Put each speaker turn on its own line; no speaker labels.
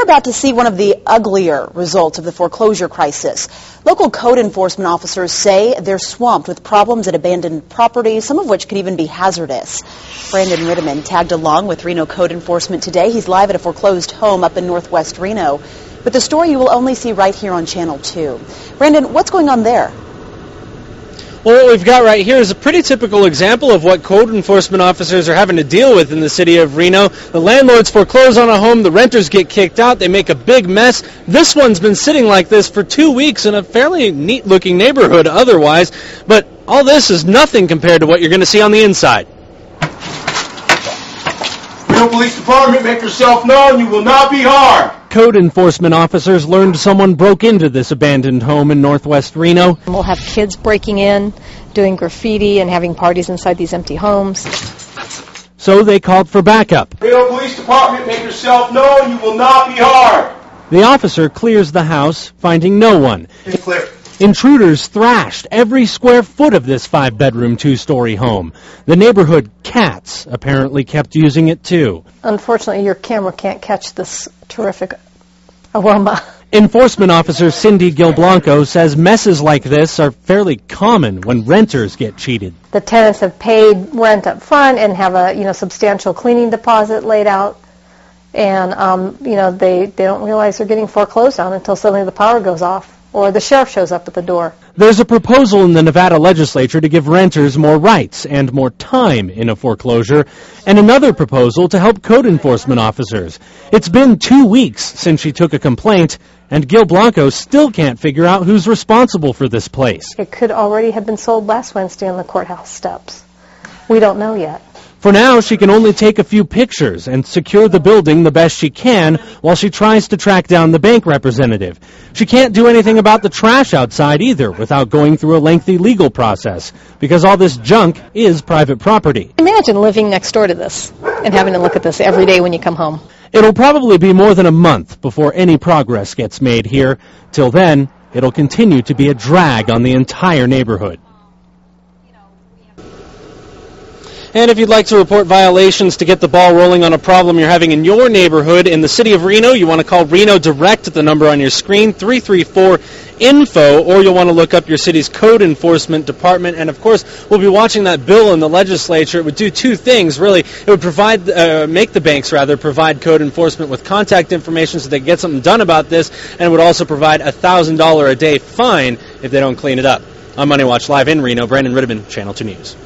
We're about to see one of the uglier results of the foreclosure crisis. Local code enforcement officers say they're swamped with problems at abandoned properties, some of which could even be hazardous. Brandon Rittiman tagged along with Reno code enforcement today. He's live at a foreclosed home up in northwest Reno. But the story you will only see right here on Channel 2. Brandon, what's going on there?
Well, what we've got right here is a pretty typical example of what code enforcement officers are having to deal with in the city of Reno. The landlords foreclose on a home, the renters get kicked out, they make a big mess. This one's been sitting like this for 2 weeks in a fairly neat-looking neighborhood otherwise, but all this is nothing compared to what you're going to see on the inside.
Reno Police Department, make yourself known, you will not be harmed.
Code enforcement officers learned someone broke into this abandoned home in northwest Reno.
We'll have kids breaking in, doing graffiti and having parties inside these empty homes.
So they called for backup.
Reno Police Department, make yourself known, you will not be harmed.
The officer clears the house, finding no one.
Clear.
Intruders thrashed every square foot of this 5-bedroom, 2-story home. The neighborhood cats apparently kept using it too.
Unfortunately, your camera can't catch this terrific aroma.
Enforcement officer Cindy Gilblanco says messes like this are fairly common when renters get cheated.
The tenants have paid rent up front and have a substantial cleaning deposit laid out, and they don't realize they're getting foreclosed on until suddenly the power goes off or the sheriff shows up at the door.
There's a proposal in the Nevada legislature to give renters more rights and more time in a foreclosure, and another proposal to help code enforcement officers. It's been 2 weeks since she took a complaint, and Gil Blanco still can't figure out who's responsible for this place.
It could already have been sold last Wednesday on the courthouse steps. We don't know yet.
For now, she can only take a few pictures and secure the building the best she can while she tries to track down the bank representative. She can't do anything about the trash outside either without going through a lengthy legal process, because all this junk is private property.
Imagine living next door to this and having to look at this every day when you come home.
It'll probably be more than a month before any progress gets made here. Till then, it'll continue to be a drag on the entire neighborhood. And if you'd like to report violations to get the ball rolling on a problem you're having in your neighborhood in the city of Reno, you want to call Reno Direct at the number on your screen, 334-INFO, or you'll want to look up your city's code enforcement department. And, of course, we'll be watching that bill in the legislature. It would do two things, really. It would make the banks provide code enforcement with contact information so they can get something done about this, and it would also provide a $1,000 a day fine if they don't clean it up. I'm Money Watch Live in Reno. Brandon Rittiman, Channel 2 News.